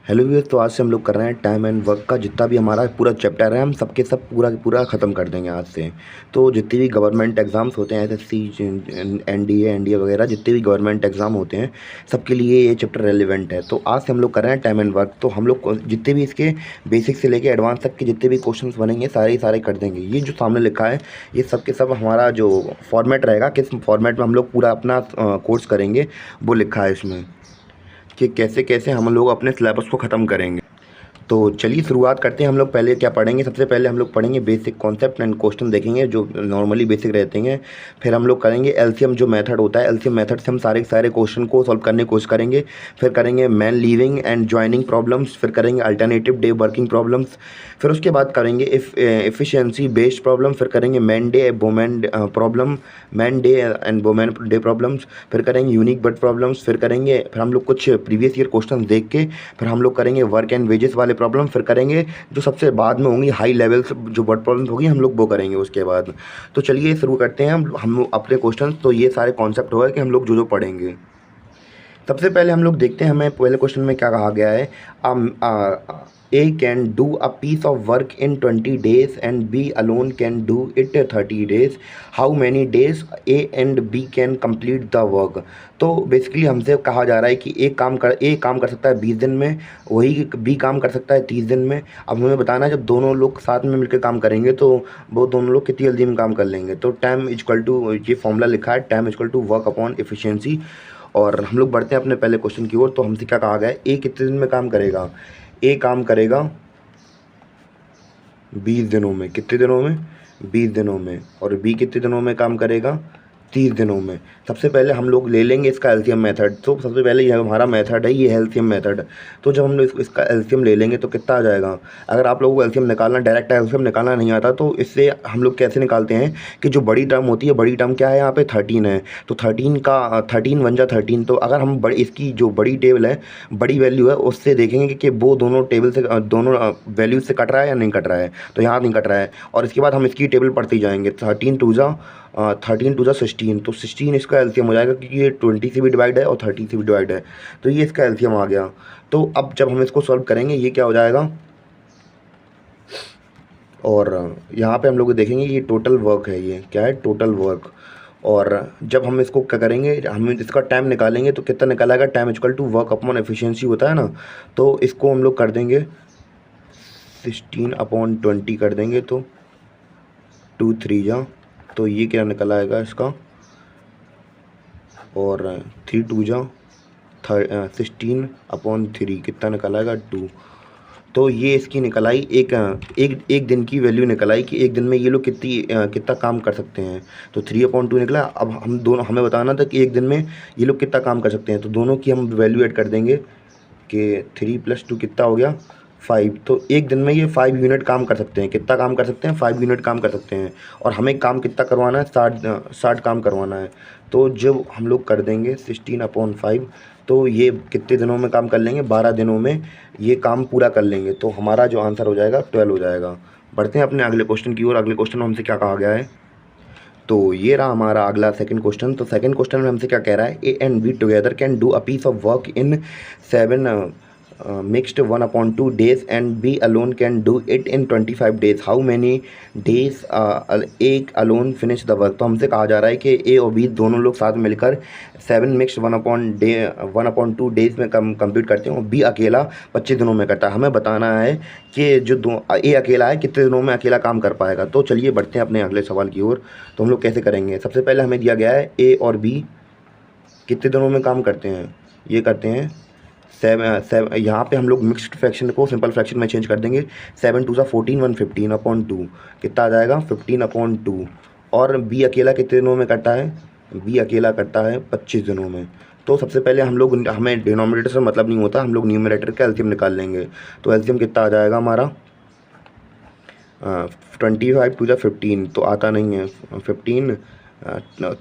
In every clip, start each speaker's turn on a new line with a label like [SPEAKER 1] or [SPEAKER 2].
[SPEAKER 1] Hello viewers, तो आज से हम लोग कर रहे हैं टाइम एंड वर्क का जितना भी हमारा पूरा चैप्टर है, हम सबके सब पूरा पूरा ख़त्म कर देंगे आज से। तो जितने भी गवर्नमेंट एग्ज़ाम्स होते हैं, एसएससी, एनडीए वगैरह, जितने भी गवर्नमेंट एग्ज़ाम होते हैं, सबके लिए ये चैप्टर रेलिवेंट है। तो आज से हम लोग कर रहे हैं टाइम एंड वर्क। तो हम लोग जितने भी इसके बेसिक से लेके एडवांस तक के जितने भी क्वेश्चन बनेंगे, सारे सारे कर देंगे। ये जो सामने लिखा है, ये सब के सब हमारा जो फॉर्मेट रहेगा, किस फॉर्मेट में हम लोग पूरा अपना कोर्स करेंगे, वो लिखा है इसमें कि कैसे कैसे हम लोग अपने सिलेबस को ख़त्म करेंगे। तो चलिए शुरुआत करते हैं। हम लोग पहले क्या पढ़ेंगे? सबसे पहले हम लोग पढ़ेंगे बेसिक कॉन्सेप्ट एंड क्वेश्चन देखेंगे जो नॉर्मली बेसिक रहते हैं। फिर हम लोग करेंगे एलसीएम जो मेथड होता है, एलसीएम मेथड से हम सारे सारे क्वेश्चन को सॉल्व करने की कोशिश करेंगे। फिर करेंगे man leaving and joining problems. फिर करेंगे अल्टरनेटिव डे वर्किंग प्रॉब्लम्स। फिर उसके बाद करेंगे एफिशिएंसी बेस्ड प्रॉब्लम। फिर करेंगे man day women problem, man day and women day problems. फिर करेंगे यूनिक बर्ड प्रॉब्लम्स। फिर हम लोग कुछ प्रीवियस ईयर क्वेश्चन देख के फिर हम लोग करेंगे वर्क एंड वेजेस वाले प्रॉब्लम। फिर करेंगे जो सबसे बाद में होंगी हाई लेवल जो वर्ड प्रॉब्लम होगी, हम लोग वो करेंगे उसके बाद। तो चलिए शुरू करते हैं हम अपने क्वेश्चन। तो ये सारे कॉन्सेप्ट होगा कि हम लोग जो जो पढ़ेंगे। सबसे पहले हम लोग देखते हैं, हमें पहले क्वेश्चन में क्या कहा गया है। A can do a piece of work in 20 days and B alone can do it 30 days. How many days A and B can complete the work? तो बेसिकली हमसे कहा जा रहा है कि A काम कर सकता है 20 दिन में, वही B काम कर सकता है 30 दिन में। अब हमें बताना है जब दोनों लोग साथ में मिलकर काम करेंगे तो वो दोनों लोग कितनी जल्दी में काम कर लेंगे। तो टाइम इजक्वल टू, ये फॉर्मूला लिखा है, time is equal to work upon efficiency. और हम लोग बढ़ते हैं अपने पहले क्वेश्चन की ओर। तो हमसे क्या कहा गया है? ए कितने दिन में काम करेगा? ए काम करेगा 20 दिनों में। कितने दिनों में? 20 दिनों में। और बी कितने दिनों में काम करेगा? 30 दिनों में। सबसे पहले हम लोग ले लेंगे इसका एलसीएम मेथड। तो सबसे पहले ये हमारा मेथड है, ये एलसीएम मेथड। तो जब हम लोग इसका एलसीएम ले लेंगे तो कितना आ जाएगा? अगर आप लोगों को एलसीएम निकालना, डायरेक्ट एलसीएम निकालना नहीं आता, तो इससे हम लोग कैसे निकालते हैं कि जो बड़ी टर्म होती है, बड़ी टर्म क्या है यहाँ पे? 13 है। तो 13 वन जा 13। तो अगर हम इसकी जो बड़ी टेबल है, बड़ी वैल्यू है, उससे देखेंगे कि वो दोनों टेबल से, दोनों वैल्यू से कट रहा है या नहीं कट रहा है। तो यहाँ नहीं कट रहा है। और इसके बाद हम इसकी टेबल पढ़ते जाएंगे। 13 टू जा 16। तो 16 इसका एलसीएम हो जाएगा, क्योंकि ये 20 से भी डिवाइड है और 30 से भी डिवाइड है। तो ये इसका एलसीएम आ गया। तो अब जब हम इसको सॉल्व करेंगे, ये क्या हो जाएगा? और यहाँ पे हम लोग देखेंगे ये टोटल वर्क है। ये क्या है? Total work. और जब हम इसको क्या करेंगे, हम इसका टाइम निकालेंगे तो कितना निकालेगा? Time equal to work upon efficiency होता है ना। तो इसको हम लोग कर देंगे 16/20 कर देंगे। तो 2 3 जा, तो ये क्या निकल आएगा इसका? और 3 2 जा 16/3 कितना निकल आएगा? 2। तो ये इसकी निकल आई एक दिन की वैल्यू निकल आई कि एक दिन में ये लोग कितना काम कर सकते हैं। तो 3/2 निकला। अब हमें बताना था कि एक दिन में ये लोग कितना काम कर सकते हैं। तो दोनों की हम वैल्यू ऐड कर देंगे कि 3 + 2 कितना हो गया? 5। तो एक दिन में ये 5 यूनिट काम कर सकते हैं। कितना काम कर सकते हैं? 5 यूनिट काम कर सकते हैं। और हमें काम कितना करवाना है? 60 काम करवाना है। तो जब हम लोग कर देंगे 16/5, तो ये कितने दिनों में काम कर लेंगे? 12 दिनों में ये काम पूरा कर लेंगे। तो हमारा जो आंसर हो जाएगा 12 हो जाएगा। बढ़ते हैं अपने अगले क्वेश्चन की ओर। अगले क्वेश्चन में हमसे क्या कहा गया है? तो ये रहा हमारा अगला सेकंड क्वेश्चन। तो सेकंड क्वेश्चन में हमसे क्या कह रहा है? A and B together can do a piece of work in 7 mixed 1/2 days and B alone can do it in 25 days. How many days A alone finish the work? तो हमसे कहा जा रहा है कि A और B दोनों लोग साथ मिलकर 7 mixed 1/2 डेज में कंप्लीट करते हैं और B अकेला 25 दिनों में करता है। हमें बताना है कि जो A अकेला है कितने दिनों में अकेला काम कर पाएगा। तो चलिए बढ़ते हैं अपने अगले सवाल की ओर। तो हम लोग कैसे करेंगे? सबसे पहले हमें दिया गया है A और B कितने दिनों में काम करते हैं। ये करते हैं 7। यहाँ पे हम लोग मिक्स्ड फ्रैक्शन को सिंपल फ्रैक्शन में चेंज कर देंगे। 7 2 14 1 15/2 कितना आ जाएगा? 15/2। और बी अकेला कितने दिनों में करता है? बी अकेला करता है 25 दिनों में। तो सबसे पहले हमें डिनोमिनेटर से मतलब नहीं होता, हम लोग न्यूमरेटर का एलसीएम निकाल लेंगे। तो एलसीएम कितना आ जाएगा हमारा? 25 2 15 तो आता नहीं है। 15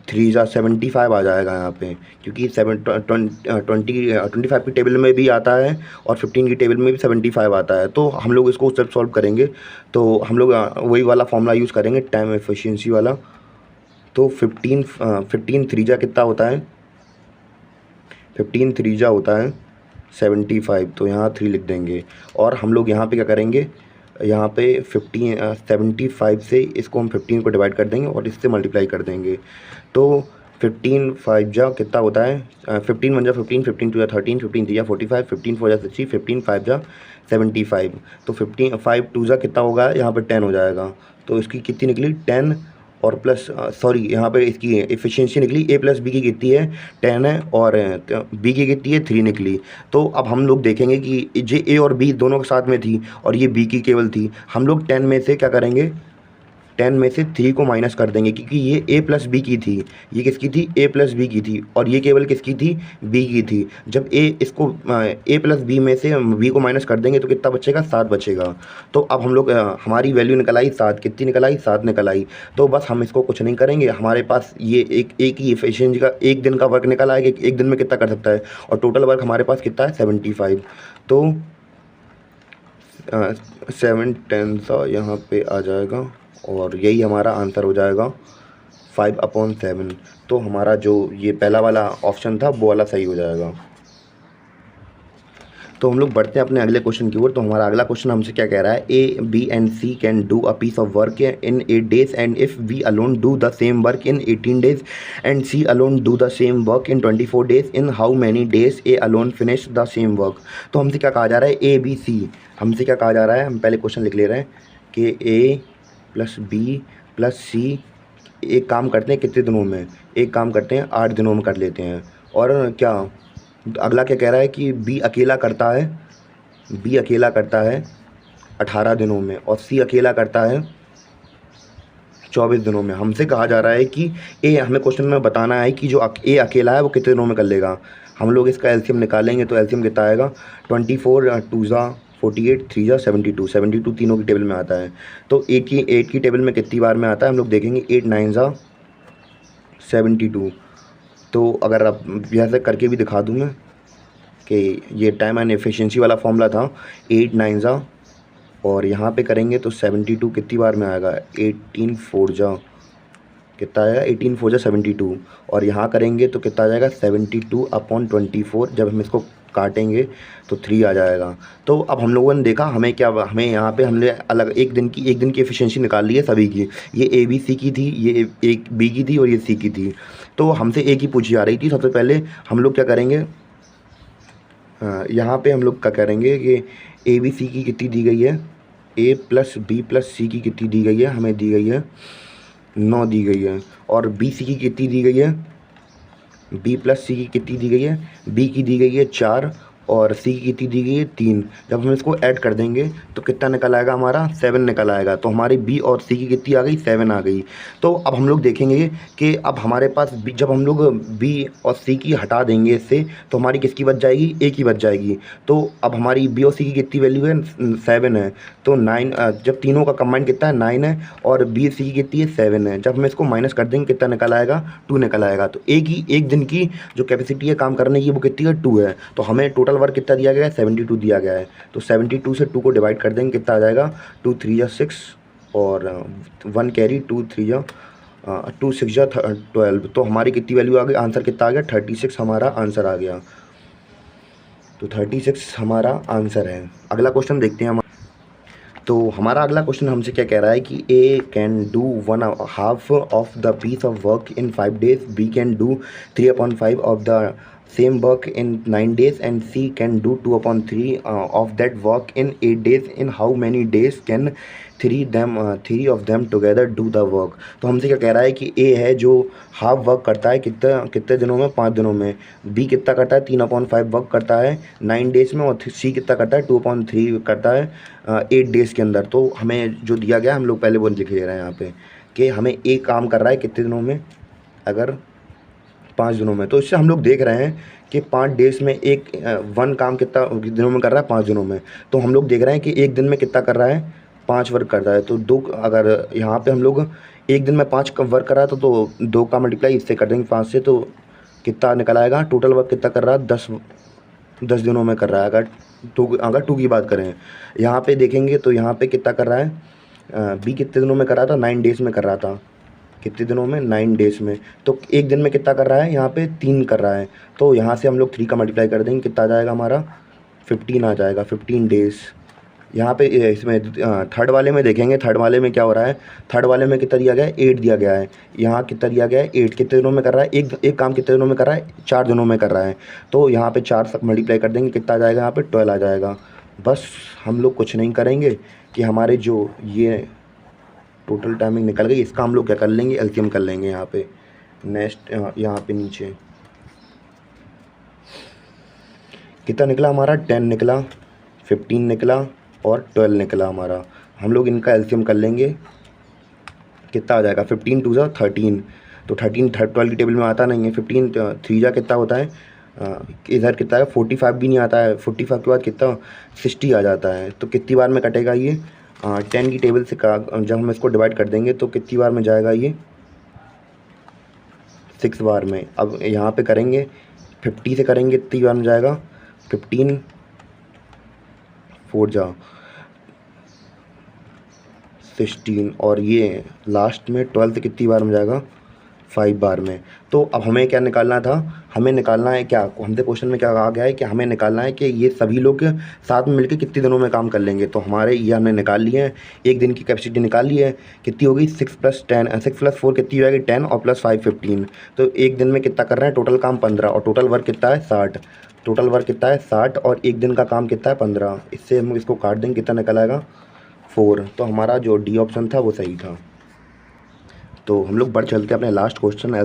[SPEAKER 1] 3 जा 75 आ जाएगा यहाँ पे, क्योंकि 25 की टेबल में भी आता है और 15 की टेबल में भी 75 आता है। तो हम लोग इसको स्टेप सॉल्व करेंगे। तो हम लोग वही वाला फॉर्मूला यूज़ करेंगे, टाइम एफिशिएंसी वाला। तो 15 3 जा कितना होता है? 15 3 जा होता है 75, तो यहाँ 3 लिख देंगे। और हम लोग यहाँ पे क्या करेंगे, यहाँ पे 75 से इसको हम 15 को डिवाइड कर देंगे और इससे मल्टीप्लाई कर देंगे। तो 15 5 जा कितना होता है, 15 1 जा 15, 15 2 जा 13, 15 3 जा 45, 15 4 जा 60, 15 5 जा 75। तो 15 5 2 जा कितना होगा, यहाँ पर 10 हो जाएगा। तो इसकी कितनी निकली 10, और प्लस सॉरी यहाँ पे इसकी एफिशिएंसी निकली ए प्लस बी की कितनी है 10 है, और बी की कितनी है 3 निकली। तो अब हम लोग देखेंगे कि जे ए और बी दोनों के साथ में थी और ये बी की केवल थी। हम लोग 10 में से क्या करेंगे, 10 में से 3 को माइनस कर देंगे, क्योंकि ये ए प्लस बी की थी, ये किसकी थी ए प्लस बी की थी, और ये केवल किसकी थी बी की थी। जब इसको ए प्लस बी में से बी को माइनस कर देंगे तो कितना बचेगा 7 बचेगा। तो अब हम लोग हमारी वैल्यू निकल आई 7, कितनी निकल आई 7 निकल आई। तो बस हम इसको कुछ नहीं करेंगे, हमारे पास ये एक ही एफिशिएंसी का एक दिन का वर्क निकल आएगा, एक दिन में कितना कर सकता है, और टोटल वर्क हमारे पास कितना है 75। तो 7 10 यहाँ पे आ जाएगा और यही हमारा आंसर हो जाएगा 5/7। तो हमारा जो ये पहला वाला ऑप्शन था वो वाला सही हो जाएगा। तो हम लोग बढ़ते हैं अपने अगले क्वेश्चन की ओर। तो हमारा अगला क्वेश्चन हमसे क्या कह रहा है, A B and C can do a piece of work in 8 days and if B alone do the same work in 18 days and C alone do the same work in 24 days, in how many days A alone finish the same work. तो हमसे क्या कहा जा रहा है, A B C, हमसे क्या कहा जा रहा है, हम पहले क्वेश्चन लिख ले रहे हैं कि ए प्लस बी प्लस सी एक काम करते हैं कितने दिनों में, एक काम करते हैं 8 दिनों में कर लेते हैं। और क्या अगला क्या कह रहा है कि बी अकेला करता है, बी अकेला करता है 18 दिनों में, और सी अकेला करता है 24 दिनों में। हमसे कहा जा रहा है कि ए, हमें क्वेश्चन में बताना है कि जो ए अकेला है वो कितने दिनों में कर लेगा। हम लोग इसका एलसीएम निकालेंगे तो एलसीएम कितना आएगा, 24 2 जा 48 3 जा 72, 72 तीनों की टेबल में आता है। तो 8 की टेबल में कितनी बार में आता है हम लोग देखेंगे, 8 9 जा 72। तो अगर आप यहाँ से करके भी दिखा दूँ मैं कि ये टाइम एंड एफिशिएंसी वाला फॉर्मूला था, 8 9 जा और यहाँ पे करेंगे तो 72 कितनी बार में आएगा, 18 4 जा कितना आएगा, 18 4 जा 72, और यहाँ करेंगे तो कितना आ जाएगा 72/24। जब हम इसको काटेंगे तो 3 आ जाएगा। तो अब हम लोगों ने देखा हमें क्या, हमें यहाँ पे हमने अलग एक दिन की एफिशिएंसी निकाल ली है सभी की। ये ए बी सी की थी, ये एक बी की थी और ये सी की थी। तो हमसे ए की पूछी जा रही थी। सबसे पहले हम लोग क्या करेंगे, यहाँ पे हम लोग क्या करेंगे कि ए बी सी की कितनी दी गई है, ए प्लस बी प्लस सी की कितनी दी गई है, हमें दी गई है 9 दी गई है, और बी सी की कितनी दी गई है, बी प्लस सी की कितनी दी गई है, बी की दी गई है 4 और सी की कितनी दी गई है 3। जब हम इसको ऐड कर देंगे तो कितना निकल आएगा, हमारा 7 निकल आएगा। तो हमारी बी और सी की कितनी आ गई, 7 आ गई। तो अब हम लोग देखेंगे कि अब हमारे पास जब हम लोग बी और सी की हटा देंगे इससे तो हमारी किसकी बच जाएगी, ए की बच जाएगी। तो अब हमारी बी और सी की कितनी वैल्यू है, 7 है। तो 9 जब तीनों का कंबाइंड कितना है 9 है, और बी सी की कितनी है 7 है। जब हम इसको माइनस कर देंगे कितना निकल आएगा, 2 निकल आएगा। तो ए की एक दिन की जो कैपेसिटी है काम करने की वो कितनी है, 2 है। तो हमें टोटल वर्क कितना दिया गया है, 72 दिया गया है। तो 72 से 2 को डिवाइड कर देंगे कितना आ जाएगा, 2 3 जा 6 और 1 कैरी, 2 3 जा 2 6 जा 12। तो हमारी कितनी वैल्यू आ गई, आंसर कितना आ गया, 36 हमारा आंसर आ गया। तो 36 हमारा आंसर है। अगला क्वेश्चन देखते हैं हम। तो हमारा अगला क्वेश्चन हमसे क्या कह रहा है कि A can do 1/2 of the piece of work in 5 days, B can do 3/5 of the same work in 9 days and C can do 2/3 of that work in 8 days. In how many days can three of them together do the work? तो हमसे क्या कह रहा है कि A है जो half work करता है कितने दिनों में, 5 दिनों में। B कितना करता है, 3/5 वर्क करता है 9 days में, और C कितना करता है, 2/3 करता है 8 days के अंदर। तो हमें जो दिया गया हम लोग पहले वो लिख ले रहे हैं यहाँ पे कि हमें A काम कर रहा है कितने दिनों में, अगर 5 दिनों में। तो इससे हम लोग देख रहे हैं कि 5 डेज में एक वन काम कितना दिनों में कर रहा है, 5 दिनों में। तो हम लोग देख रहे हैं कि एक दिन में कितना कर रहा है, 5 वर्क कर रहा है। तो 2, अगर यहाँ पे हम लोग एक दिन में 5 वर्क कर रहा है तो 2 का मल्टीप्लाई इससे कर देंगे 5 से, तो कितना निकल आएगा, टोटल वर्क कितना कर रहा है, 10 दिनों में कर रहा है। अगर 2 की बात करें यहाँ पे देखेंगे तो यहाँ पे कितना कर रहा है, बी कितने दिनों में कर रहा था, 9 डेज़ में कर रहा था, कितने दिनों में, 9 डेज़ में। तो एक दिन में कितना कर रहा है, यहाँ पे 3 कर रहा है। तो यहाँ से हम लोग 3 का मल्टीप्लाई कर देंगे, कितना आ जाएगा हमारा, 15 आ जाएगा, 15 डेज़। यहाँ पे इसमें थर्ड वाले में देखेंगे, थर्ड वाले में क्या हो रहा है, थर्ड वाले में कितना दिया गया है, 8 दिया गया है। यहाँ कितना दिया गया है, 8 कितने दिनों में कर रहा है, एक काम कितने दिनों में कर रहा है, 4 दिनों में कर रहा है। तो यहाँ पे 4 से मल्टीप्लाई कर देंगे, कितना आ जाएगा, यहाँ पे 12 आ जाएगा। बस हम लोग कुछ नहीं करेंगे कि हमारे जो ये टोटल टाइमिंग निकल गई, इसका हम लोग क्या कर लेंगे, एलसीएम कर लेंगे। यहाँ पे नेक्स्ट यहाँ पे नीचे कितना निकला हमारा, 10 निकला, 15 निकला और 12 निकला हमारा। हम लोग इनका एलसीएम कर लेंगे, कितना आ जाएगा, 15 2 जा 13। तो 13 12 की टेबल में आता नहीं है। 15 3 जा कितना होता है, इधर कितना है, 45 भी नहीं आता है। 45 के बाद कितना, 60 आ जाता है। तो कितनी बार में कटेगा ये, 10 की टेबल से जब हम इसको डिवाइड कर देंगे तो कितनी बार में जाएगा ये, 6 बार में। अब यहाँ पे करेंगे 50 से करेंगे, कितनी बार में जाएगा, 15 4 जा 16 और ये लास्ट में 12 से कितनी बार में जाएगा, 5 बार में। तो अब हमें क्या निकालना था, हमें निकालना है क्या, हमसे क्वेश्चन में क्या कहा गया है कि हमें निकालना है कि ये सभी लोग साथ में मिलकर कितने दिनों में काम कर लेंगे। तो हमारे ये हमने निकाल लिए हैं, एक दिन की कैपेसिटी निकाल ली है, कितनी होगी, 6 + 10 6 + 4 कितनी हो जाएगी, 10 और +5 15। तो एक दिन में कितना कर रहे हैं, टोटल काम 15 और टोटल वर्क कितना है, 60। टोटल वर्क कितना है, 60 और एक दिन का काम कितना है, 15। इससे हम इसको काट देंगे, कितना निकल आएगा, 4। तो हमारा जो डी ऑप्शन था वो सही था। तो हम लोग बढ़ चलते हैं अपने लास्ट क्वेश्चन।